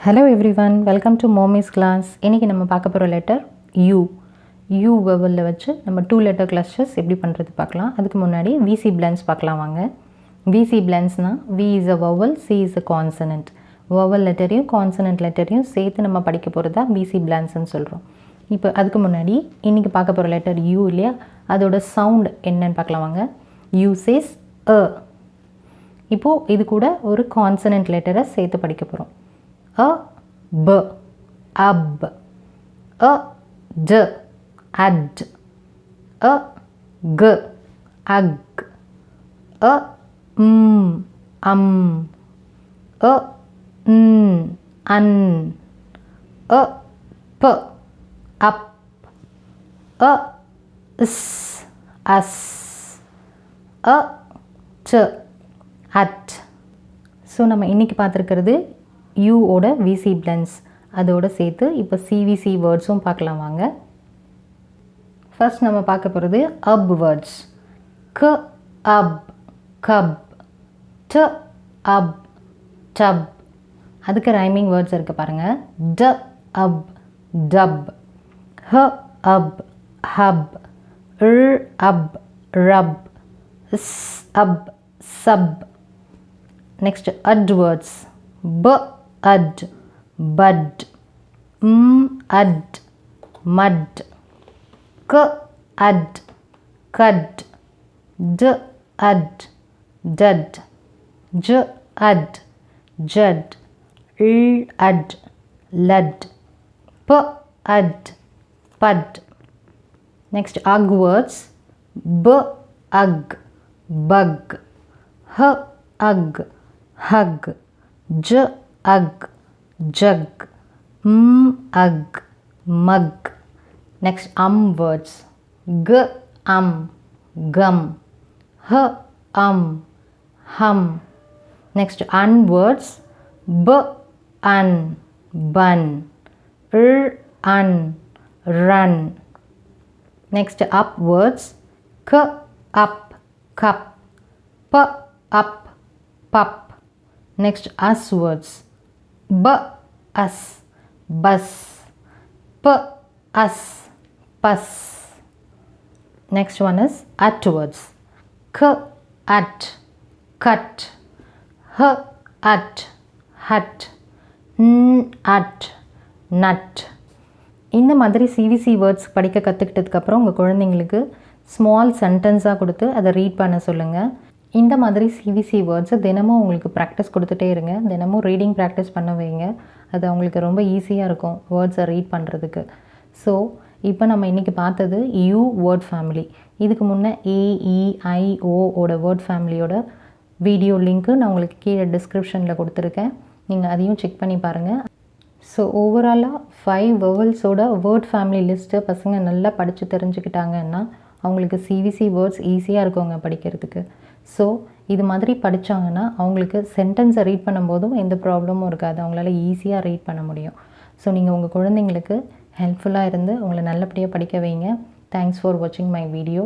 Hello everyone, welcome to Mommy's class. இன்னைக்கு நம்ம பார்க்க போற லெட்டர் U. U vowel வச்சு நம்ம 2 letter clusters எப்படி பண்றது பார்க்கலாம். அதுக்கு முன்னாடி VC blends பார்க்கலாம் வாங்க. VC blendsனா V is a vowel, C is a consonant. vowel letterையும் consonant letterையும் சேர்த்து நம்ம படிக்க போறதா VC blends ன்னு சொல்றோம். இப்போ அதுக்கு முன்னாடி இன்னைக்கு பார்க்க போற லெட்டர் U இல்லையா? அதோட சவுண்ட் என்னன்னு பார்க்கலாம் வாங்க. U says a. இப்போ இது கூட ஒரு consonant letterரை சேர்த்து படிக்க போறோம். A, b, ab, a, d, ad, a, g, ag, a, a, an, a, p, up, a, s, as, a, ch, at. So நம்ம இன்றைக்கி பார்த்துருக்கிறது U ஓட VC blends அதோட சேர்த்து இப்போ CVC வேர்ட்ஸும் பார்க்கலாம் வாங்க. ஃபர்ஸ்ட் நம்ம பார்க்க போகிறது ab வேர்ட்ஸ். க அப் கப், ட அப் டப். அதுக்கு ரைமிங் வேர்ட்ஸ் இருக்குது பாருங்கள். ட அப் டப், ஹ அப் hub, ub rub, s ub sub. Next ad words. b ad, bud, ad, mud, k ad, cud, d ad, dud, j ad, jud, l ad, lud, p ad, pud. Next ug words. b ug, bug, h ug, hug, j ug, jug, ug, mug. Next words. g gum, h hum. Next words. b bun, r run. Next up words. k up cup, p up pup. Next us words. b us bus, p us pus. Next one is at words. k at cut, h at hut, n at nut. இந்த மாதிரி CVC words படிக்க கற்றுக்கிட்டதுக்கப்புறம் உங்கள் குழந்தைங்களுக்கு small சென்டென்ஸாக கொடுத்து அதை read பண்ண சொல்லுங்கள். இந்த மாதிரி CVC வேர்ட்ஸை தினமும் உங்களுக்கு ப்ராக்டிஸ் கொடுத்துட்டே இருங்க. தினமும் ரீடிங் ப்ராக்டிஸ் பண்ண வைங்க. அது அவங்களுக்கு ரொம்ப ஈஸியாக இருக்கும் வேர்ட்ஸை ரீட் பண்ணுறதுக்கு. ஸோ இப்போ நம்ம இன்றைக்கி பார்த்தது U வேர்ட் ஃபேமிலி. இதுக்கு முன்னே AEIO ஓட வேர்ட் ஃபேமிலியோட வீடியோ லிங்க்கு நான் உங்களுக்கு கீழே டிஸ்கிரிப்ஷனில் கொடுத்துருக்கேன். நீங்கள் அதையும் செக் பண்ணி பாருங்கள். ஸோ ஓவராலாக 5 வவல்ஸோட வேர்ட் ஃபேமிலி லிஸ்ட்டை பசங்க நல்லா படித்து தெரிஞ்சுக்கிட்டாங்கன்னா அவங்களுக்கு CVC வேர்ட்ஸ் ஈஸியாக இருக்குங்க படிக்கிறதுக்கு. ஸோ இது மாதிரி படித்தாங்கன்னா அவங்களுக்கு சென்டென்ஸை ரீட் பண்ணும்போதும் எந்த ப்ராப்ளமும் இருக்காது. அவங்களால ஈஸியாக ரீட் பண்ண முடியும். ஸோ நீங்கள் உங்கள் குழந்தைங்களுக்கு ஹெல்ப்ஃபுல்லாக இருந்து உங்களை நல்லபடியாக படிக்க வைங்க. தேங்க்ஸ் ஃபார் வாட்சிங் மை வீடியோ.